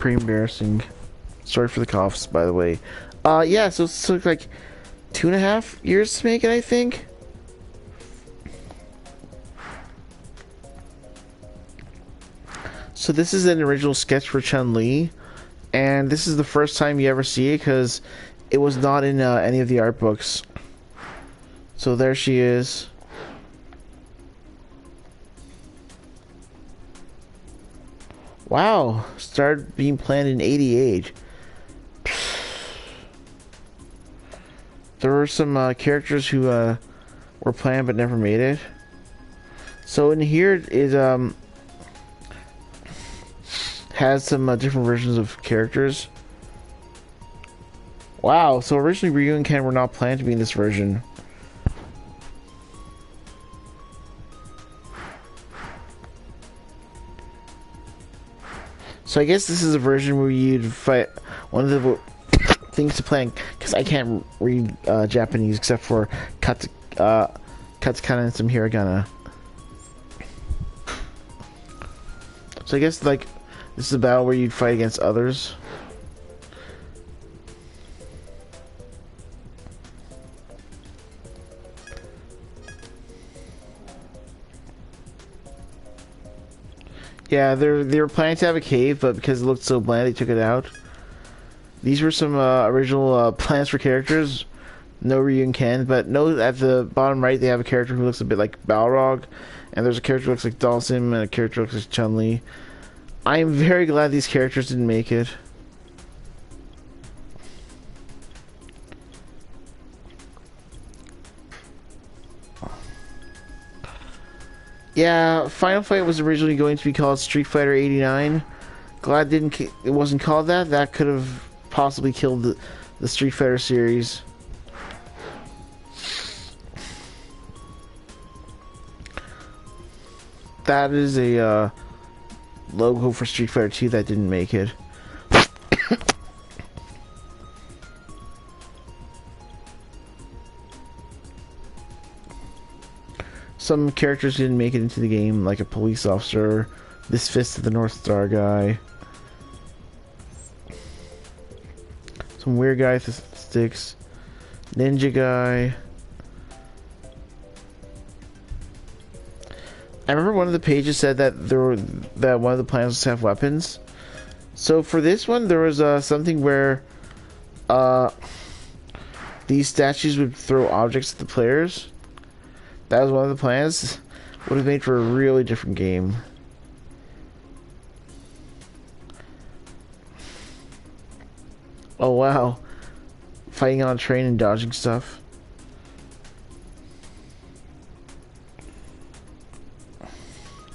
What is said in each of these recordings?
pretty embarrassing. Sorry for the coughs, by the way. Yeah, so it took like 2.5 years to make it, I think. So this is an original sketch for Chun-Li, and this is the first time you ever see it because it was not in any of the art books. So there she is. Wow, started being planned in '88. There were some characters who were planned but never made it. So in here it has some different versions of characters. Wow, so originally Ryu and Ken were not planned to be in this version. So I guess this is a version where you'd fight one of the things to plan, because I can't read Japanese except for katakana and some hiragana. So I guess like this is a battle where you'd fight against others. Yeah, they were planning to have a cave, but because it looked so bland, they took it out. These were some original plans for characters. No Ryu and Ken, but no, at the bottom right they have a character who looks a bit like Balrog, and there's a character who looks like Dhalsim, and a character who looks like Chun-Li. I am very glad these characters didn't make it. Yeah, Final Fight was originally going to be called Street Fighter 89. Glad it wasn't called that. That could have possibly killed the Street Fighter series. That is a logo for Street Fighter 2 that didn't make it. Some characters didn't make it into the game, like a police officer, this Fist of the North Star guy. Some weird guy with sticks. Ninja guy. I remember one of the pages said that one of the plans was to have weapons. So for this one, there was something where these statues would throw objects at the players. That was one of the plans. Would have made for a really different game. Oh wow. Fighting on a train and dodging stuff.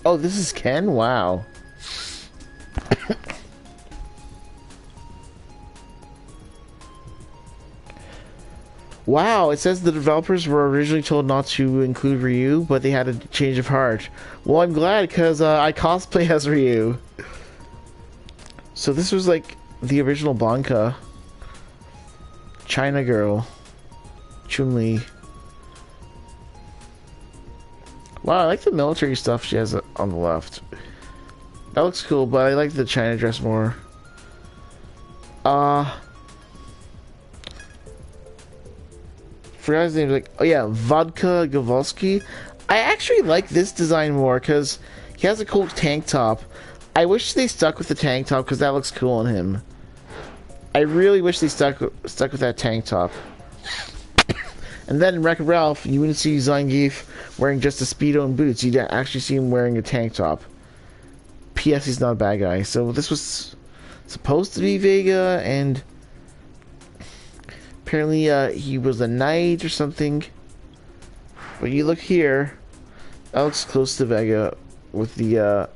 Oh, this is Ken? Wow. Wow, it says the developers were originally told not to include Ryu, but they had a change of heart. Well, I'm glad, because I cosplay as Ryu. So this was like the original Blanca. China Girl. Chun-Li. Wow, I like the military stuff she has on the left. That looks cool, but I like the China dress more. Forgot his name. Like, oh yeah, Vodka Gavolsky. I actually like this design more because he has a cool tank top. I wish they stuck with the tank top because that looks cool on him. I really wish they stuck with that tank top. And then in Wreck-It Ralph, you wouldn't see Zangief wearing just a Speedo and boots. You'd actually see him wearing a tank top. P.S. He's not a bad guy. So this was supposed to be Vega, and apparently he was a knight or something. But you look here, that looks close to Vega with the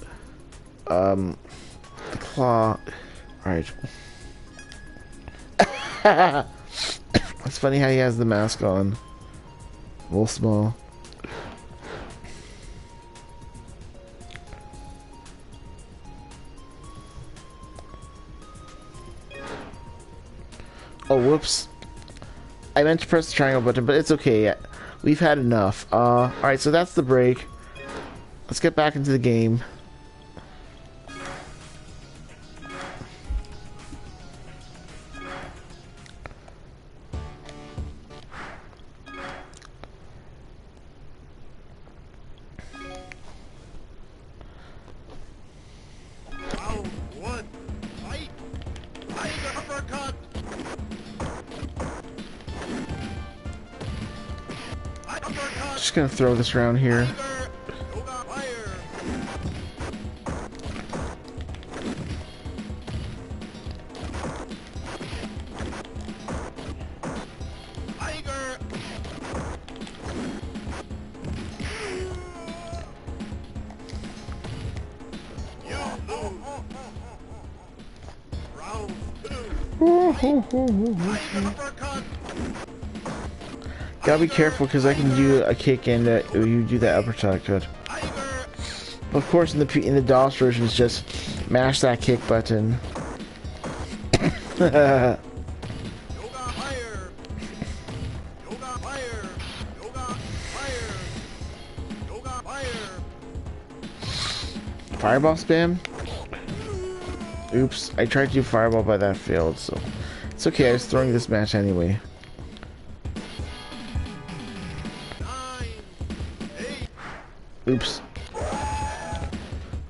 claw. Alright. It's funny how he has the mask on. A little small. Oh, whoops. I meant to press the triangle button, but it's okay. We've had enough. Alright, so that's the break. Let's get back into the game. Just gonna throw this around here. Gotta be careful because I can do a kick and you do that uppercut. Good. Of course, in the DOS version, it's just mash that kick button. Fireball spam? Oops, I tried to do fireball but that failed, so it's okay, I was throwing this match anyway. Oops.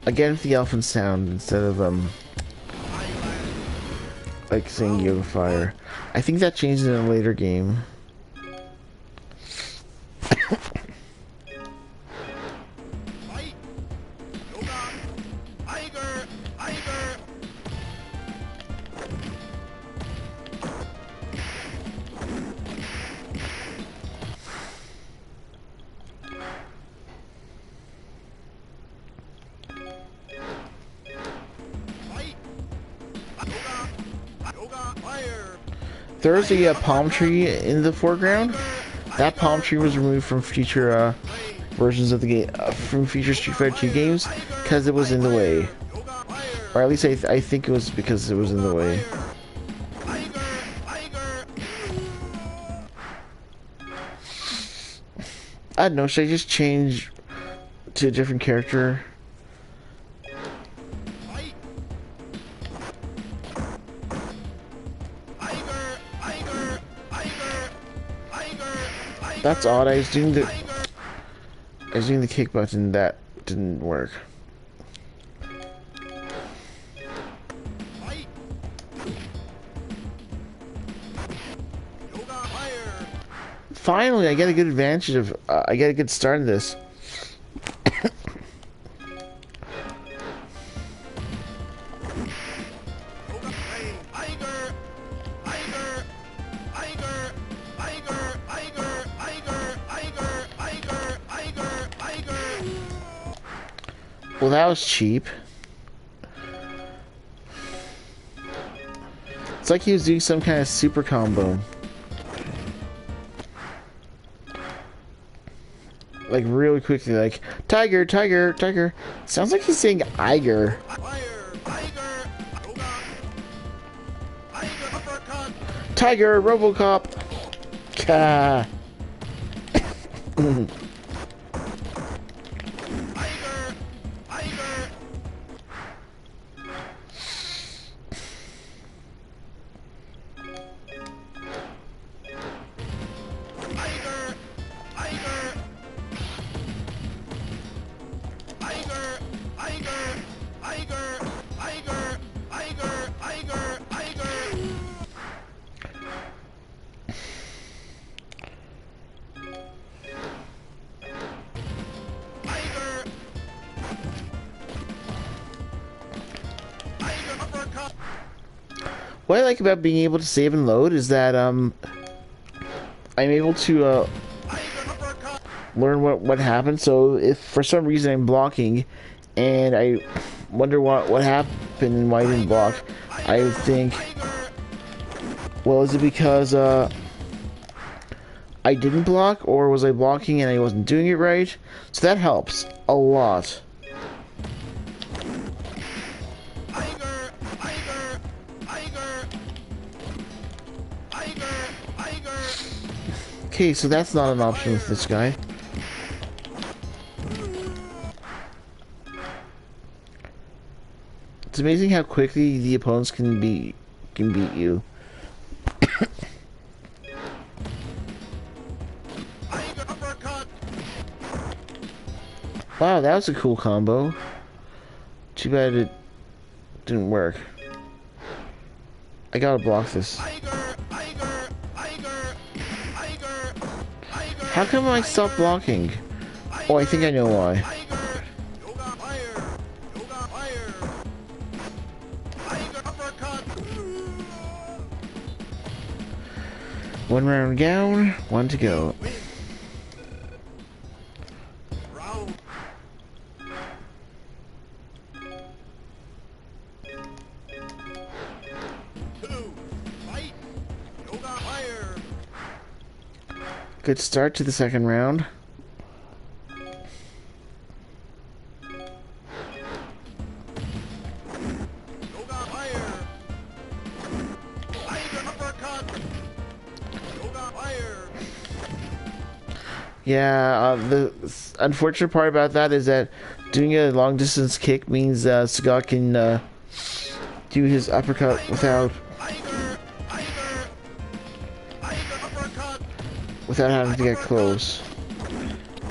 Again with the elephant sound instead of like saying Yoga Fire. I think that changes in a later game. There's a palm tree in the foreground. That palm tree was removed from future versions of the game, from future Street Fighter 2 games, because it was in the way. Or at least I think it was because it was in the way. I don't know, should I just change to a different character? That's odd. I was doing the kick button. That didn't work. Finally, I get a good advantage of. I get a good start in this. Well, that was cheap. It's like he was doing some kind of super combo. Like really quickly, like tiger, tiger, tiger. Sounds like he's saying Iger. Tiger, Robocop. Ka. What I like about being able to save and load is that I'm able to learn what happened. So if for some reason I'm blocking and I wonder what happened and why I didn't block, I would think, well, is it because I didn't block, or was I blocking and I wasn't doing it right? So that helps a lot. Okay, so that's not an option with this guy. It's amazing how quickly the opponents can beat you. Wow, that was a cool combo. Too bad it didn't work. I gotta block this. How come I stopped blocking? Oh, I think I know why. One round down, one to go. Good start to the second round. Yeah, the unfortunate part about that is that doing a long distance kick means Sagat can do his uppercut without having to get close,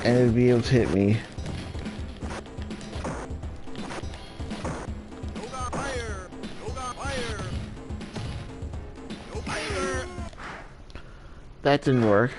and it would be able to hit me. That didn't work.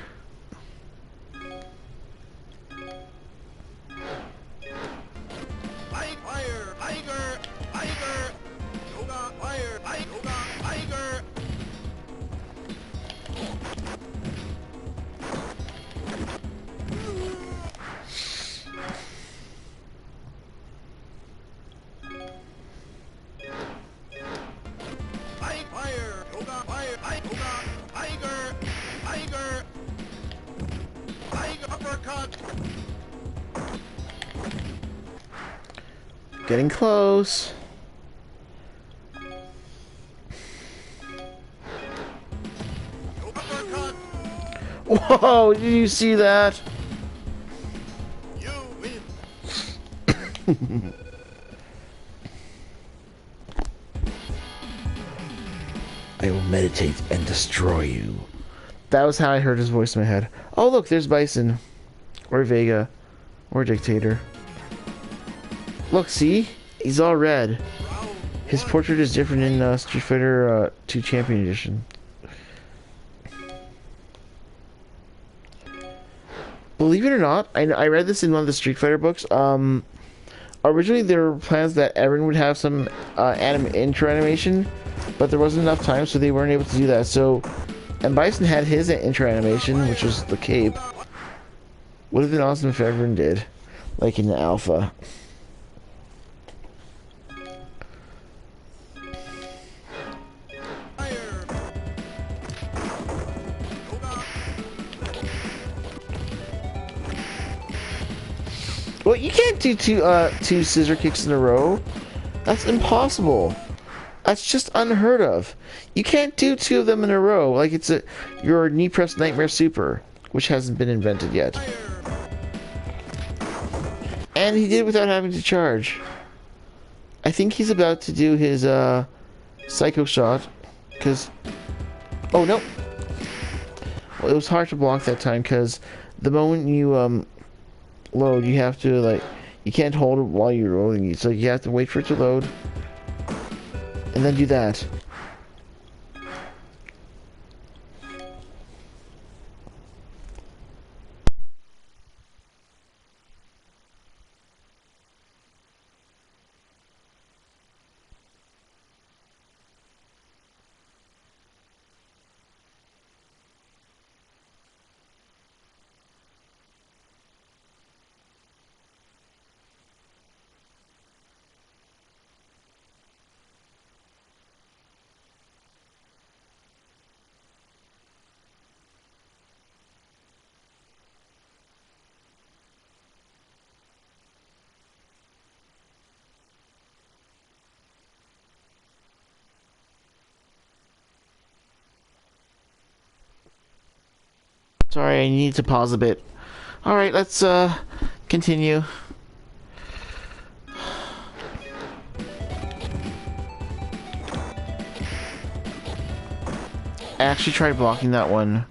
Getting close. Whoa, did you see that? You win. I will meditate and destroy you. That was how I heard his voice in my head. Oh look, there's Bison. Or Vega. Or Dictator. Look, see? He's all red. His portrait is different in Street Fighter 2 Champion Edition. Believe it or not, I read this in one of the Street Fighter books. Originally there were plans that Eren would have some intro animation, but there wasn't enough time, so they weren't able to do that. So, and Bison had his intro animation, which was the cape. Would have been awesome if Eren did, like in the alpha. Well, you can't do two scissor kicks in a row. That's impossible. That's just unheard of. You can't do two of them in a row. Like it's your knee press nightmare super, which hasn't been invented yet. And he did it without having to charge. I think he's about to do his psycho shot, because oh no. Well, it was hard to block that time because the moment you load, you have to like, you can't hold it while you're rolling. So you have to wait for it to load and then do that. Sorry, I need to pause a bit. Alright, let's continue. I actually tried blocking that one.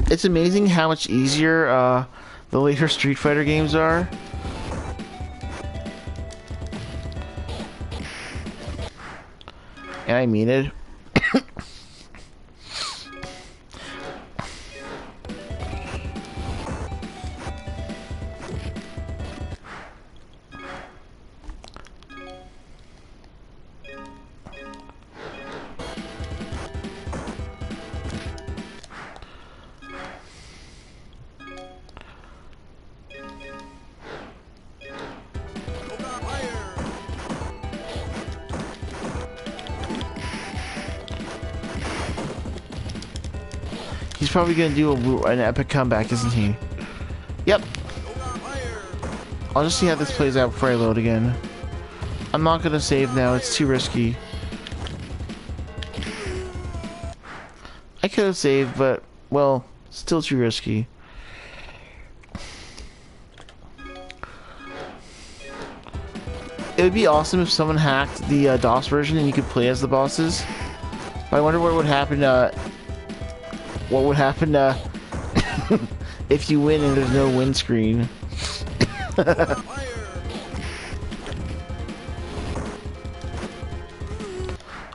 It's amazing how much easier the later Street Fighter games are. And I mean it. He's probably gonna do an epic comeback, isn't he? Yep. I'll just see how this plays out before I load again. I'm not gonna save now, it's too risky. I could have saved, but, well, still too risky. It would be awesome if someone hacked the DOS version and you could play as the bosses. But I wonder what would happen, if you win and there's no win screen.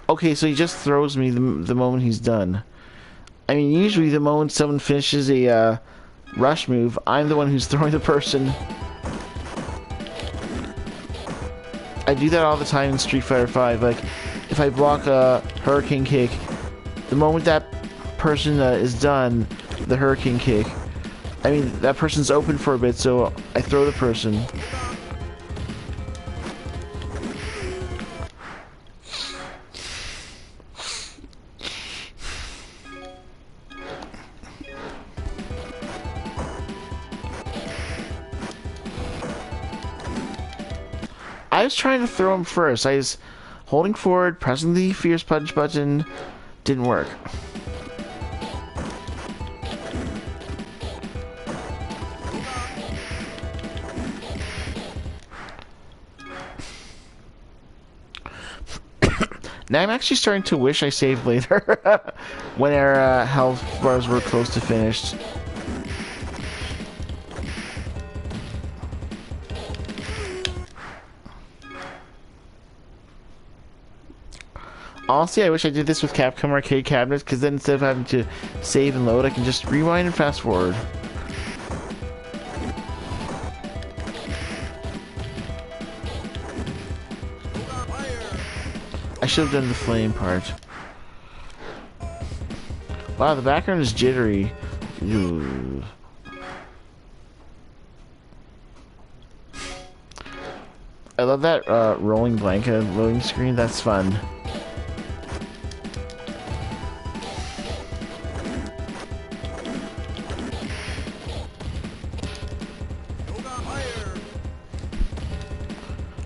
Okay, so he just throws me the moment he's done. I mean, usually the moment someone finishes a rush move, I'm the one who's throwing the person. I do that all the time in Street Fighter V. Like, if I block a Hurricane Kick, the moment that person is done, the Hurricane Kick, I mean, that person's open for a bit, so I throw the person. I was trying to throw him first. I was holding forward, pressing the Fierce Punch button. Didn't work. Now I'm actually starting to wish I saved later when our health bars were close to finished. Honestly, I wish I did this with Capcom arcade cabinets, because then instead of having to save and load, I can just rewind and fast forward. I should have done the flame part. Wow, the background is jittery. Ooh. I love that rolling blanket loading screen. That's fun.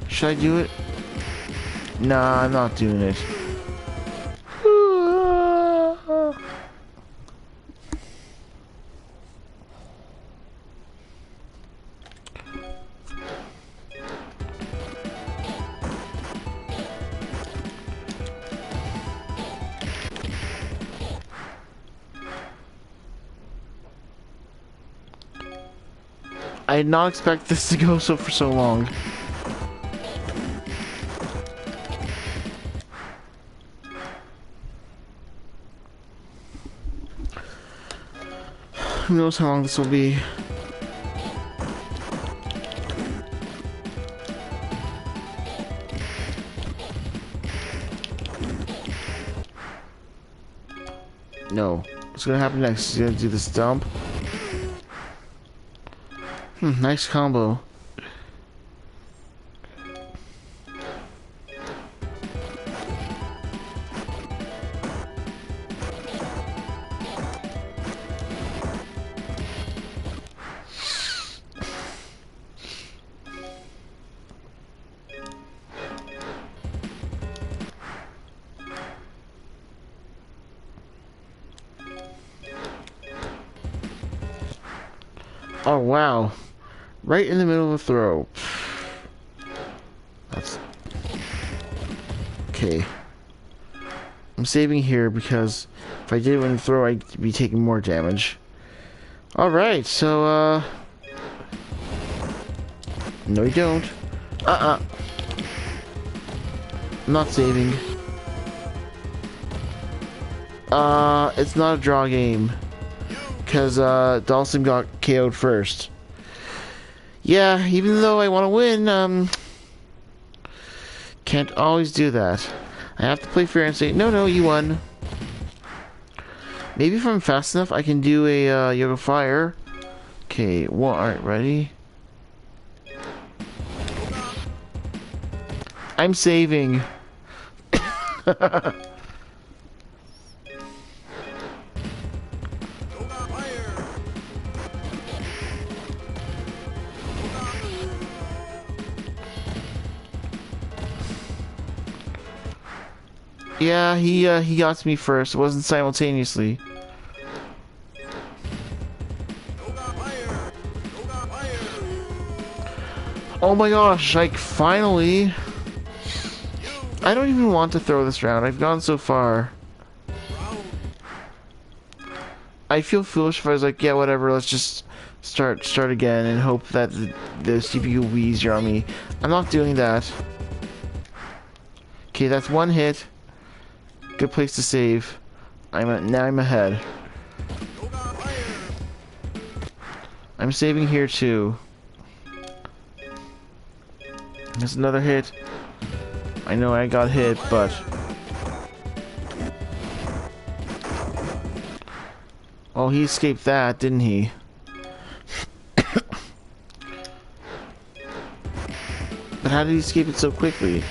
Should I do it? Nah, I'm not doing it. I did not expect this to go for so long. Who knows how long this will be. No. What's gonna happen next? He's gonna do this dump. Nice combo. Oh wow. Right in the middle of the throw. That's... Okay. I'm saving here because if I did it when the throw, I'd be taking more damage. Alright, so, no you don't. I'm not saving. It's not a draw game. Because, Dhalsim got KO'd first. Yeah, even though I want to win, can't always do that. I have to play fair and say, no, you won. Maybe if I'm fast enough, I can do a, Yoga Fire. Okay, alright, ready? I'm saving. Yeah, he got to me first. It wasn't simultaneously. Oh my gosh, like, finally. I don't even want to throw this round. I've gone so far. I feel foolish if I was like, yeah, whatever, let's just start again and hope that the CPU will be easier on me. I'm not doing that. Okay, that's one hit. Good place to save. Now I'm ahead. I'm saving here too. There's another hit. I know I got hit, but oh, he escaped that, didn't he? But how did he escape it so quickly?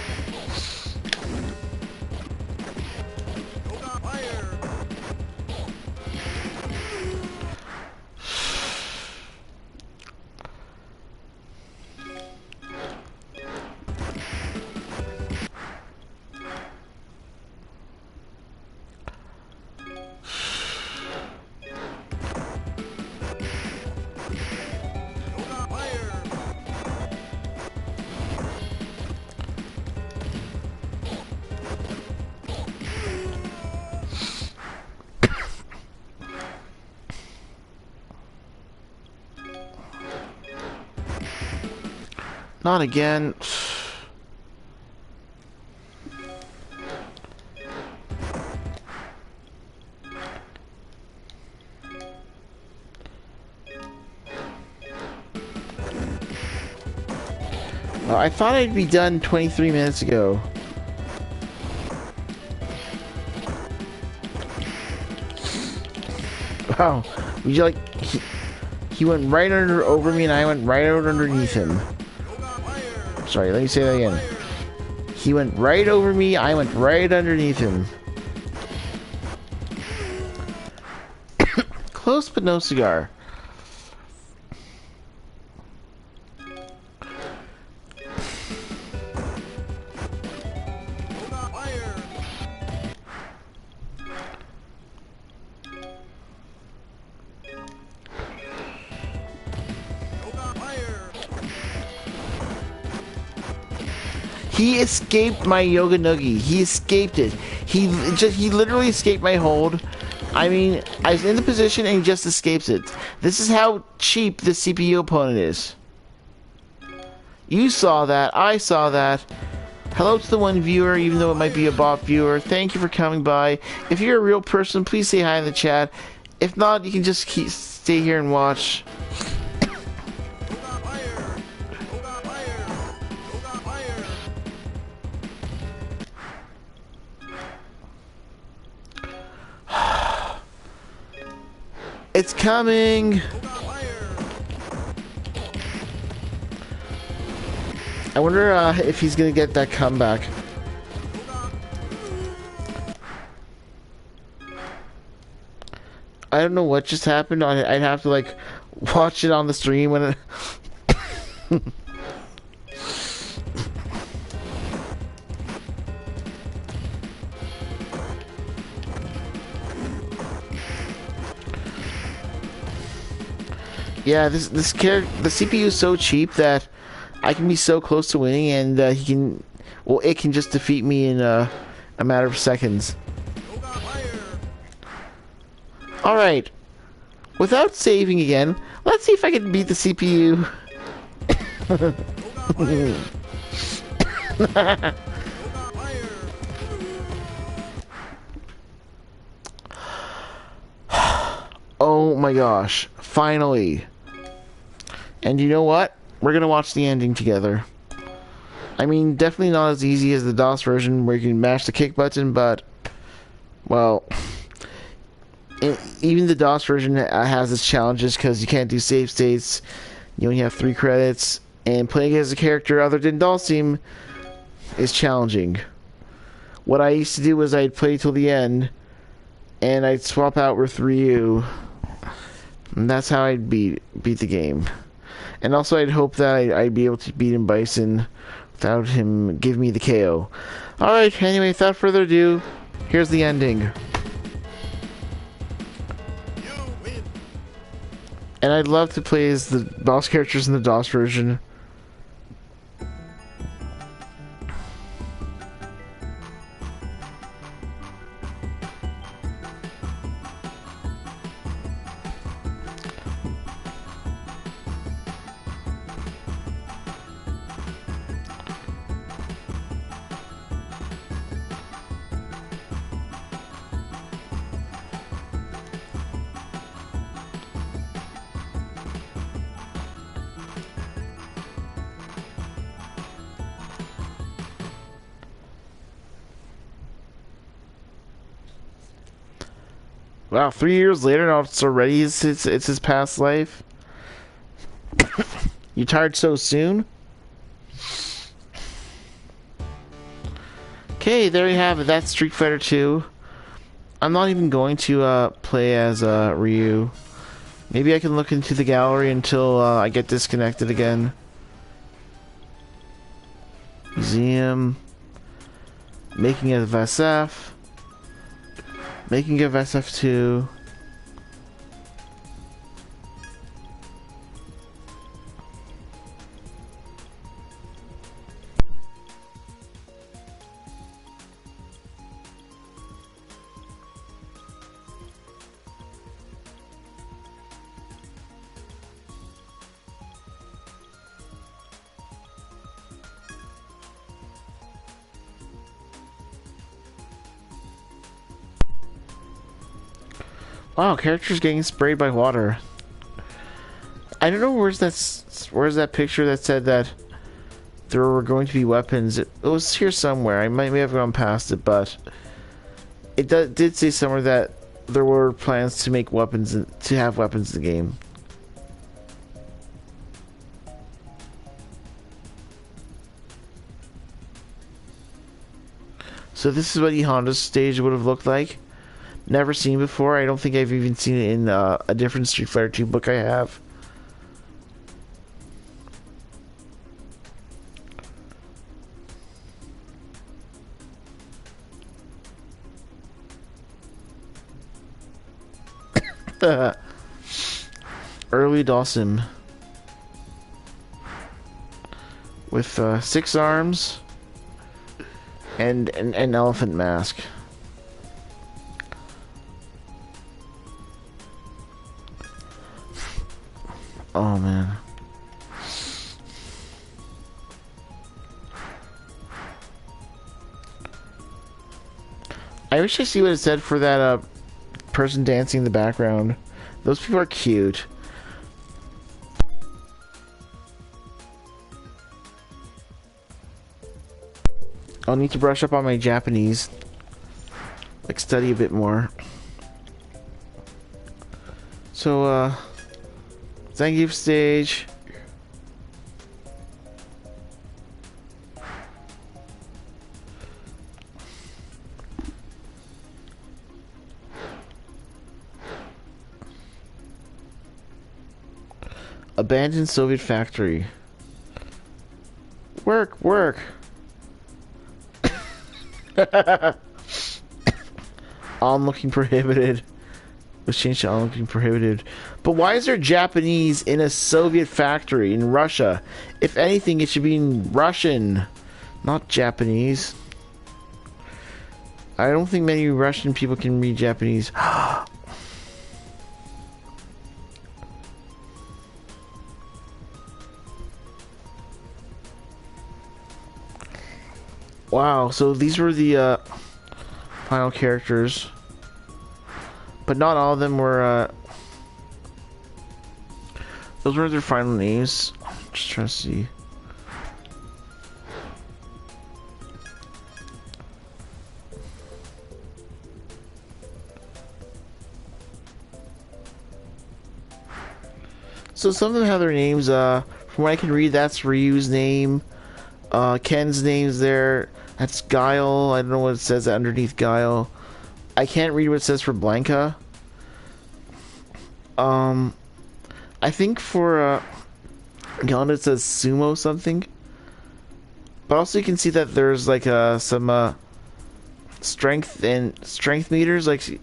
Not again. I thought I'd be done 23 minutes ago. Wow. You like he went right over me and I went right out underneath him. Sorry, let me say that again. He went right over me, I went right underneath him. Close but no cigar. He escaped my Yoga Noogie. He escaped it. He literally escaped my hold. I mean, I was in the position and he just escapes it. This is how cheap the CPU opponent is. You saw that. I saw that. Hello to the one viewer, even though it might be a bot viewer. Thank you for coming by. If you're a real person, please say hi in the chat. If not, you can just stay here and watch. It's coming! I wonder if he's gonna get that comeback. I don't know what just happened. I'd have to like watch it on the stream when it... Yeah, this character, the CPU is so cheap that I can be so close to winning, and it can just defeat me in a matter of seconds. All right, without saving again, let's see if I can beat the CPU. Oh my gosh, finally. And you know what? We're gonna watch the ending together. I mean, definitely not as easy as the DOS version where you can mash the kick button, but, well, even the DOS version has its challenges because you can't do save states, you only have 3 credits, and playing as a character other than Dhalsim is challenging. What I used to do was I'd play till the end, and I'd swap out with Ryu, and that's how I'd beat the game. And also I'd hope that I'd be able to beat Bison without him giving me the KO. Alright, anyway, without further ado, Here's the ending. You win. And I'd love to play as the boss characters in the DOS version. Wow, 3 years later now it's already it's his past life. You tired so soon? Okay, there you have it. That's Street Fighter 2. I'm not even going to play as Ryu. Maybe I can look into the gallery until I get disconnected again. Museum. Making of SF. Making of SF2. Wow, characters getting sprayed by water. I don't know where's that picture that said that there were going to be weapons. It was here somewhere. I may have gone past it, but it did say somewhere that there were plans to make weapons, to have weapons in the game. So this is what E Honda's stage would have looked like. Never seen before. I don't think I've even seen it in a different Street Fighter 2 book I have. Early Dawson. With 6 arms and an elephant mask. Oh man. I wish I see what it said for that person dancing in the background. Those people are cute. I'll need to brush up on my Japanese. Like study a bit more. So Zangief stage. Abandoned Soviet factory. Work. Onlooking prohibited. Was changed to onlooking prohibited. But why is there Japanese in a Soviet factory in Russia? If anything, it should be in Russian, not Japanese. I don't think many Russian people can read Japanese. Wow, so these were the final characters. But not all of them were, those were their final names. Just trying to see. So some of them have their names, from what I can read, that's Ryu's name. Ken's name's there. That's Guile. I don't know what it says underneath Guile. I can't read what it says for Blanca. I think for Yonda it says Sumo something. But also you can see that there's like some strength meters, like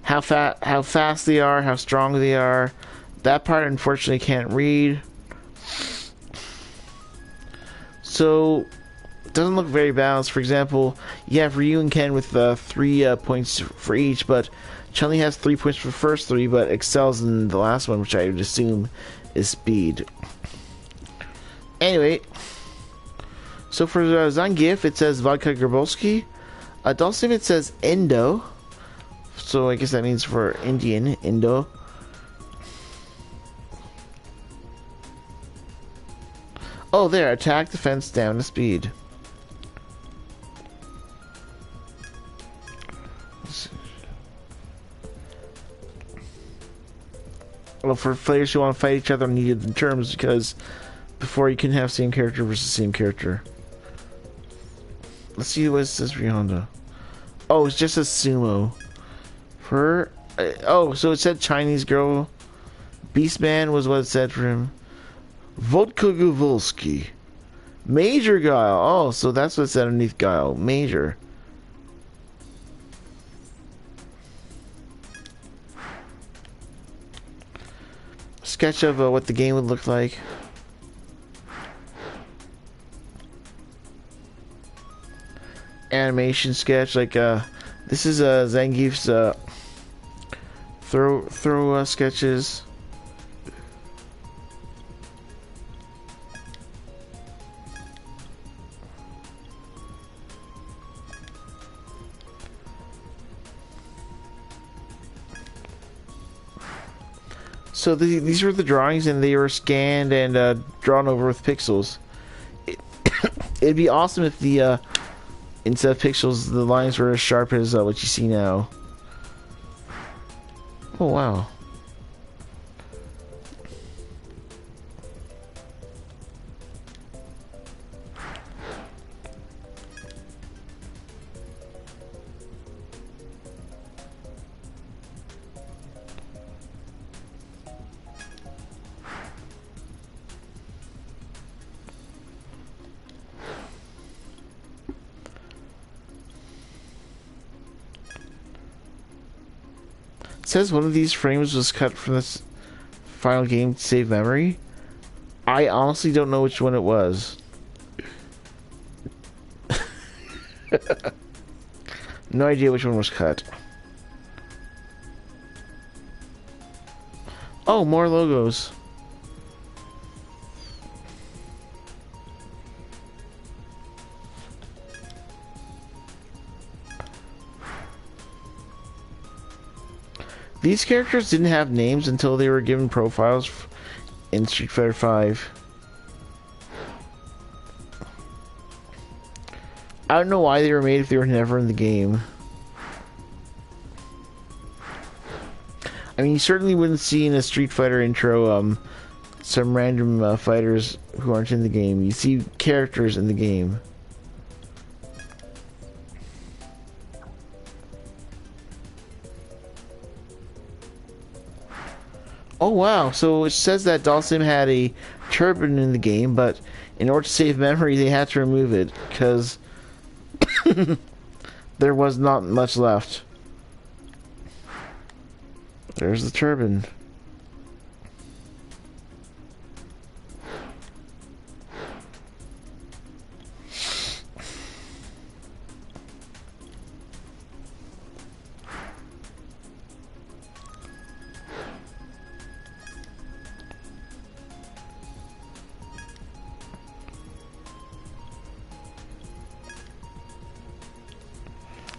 how fast they are, how strong they are. That part, unfortunately, can't read. So it doesn't look very balanced. For example, you have Ryu and Ken with 3 points for each, but Chun-Li has 3 points for the first 3, but excels in the last one, which I would assume is speed. Anyway, so for Zangief, it says Vodka Grabowski. Dhalsim, it says Indo. So I guess that means for Indian, Indo. Oh, there, attack, defense, stamina, speed. Well, for players who want to fight each other on needed terms, because before you can have same character versus same character. Let's see what it says for Honda. Oh, it's just a sumo. For oh, so it said Chinese girl. Beastman was what it said for him. Vodka Guvolsky. Major Guile. Oh, so that's what's underneath Guile. Major. Sketch of what the game would look like. Animation sketch, like this is Zangief's throw sketches. So these were the drawings, and they were scanned and drawn over with pixels. It'd be awesome if the instead of pixels, the lines were as sharp as what you see now. Oh wow. It says one of these frames was cut from this final game to save memory. I honestly don't know which one it was. No idea which one was cut. Oh, more logos. These characters didn't have names until they were given profiles in Street Fighter V. I don't know why they were made if they were never in the game. I mean, you certainly wouldn't see in a Street Fighter intro some random fighters who aren't in the game. You see characters in the game. Oh wow, so it says that Dhalsim had a turban in the game, but in order to save memory they had to remove it, because there was not much left. There's the turban.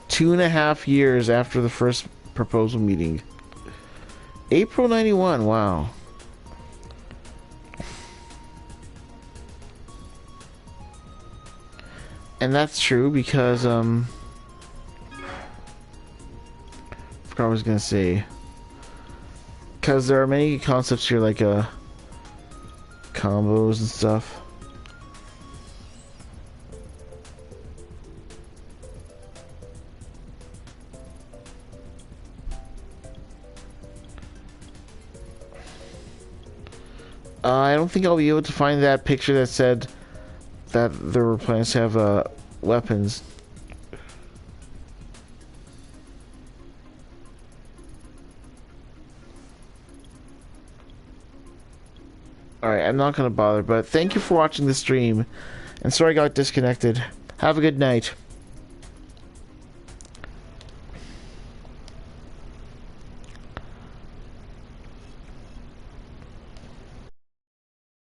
Two and a half years after the first proposal meeting. April 91, wow. And that's true because, I forgot what I was gonna say. Because there are many concepts here, like, combos and stuff. I don't think I'll be able to find that picture that said that there were plans to have weapons. Alright, I'm not gonna bother, but thank you for watching the stream. And sorry I got disconnected. Have a good night.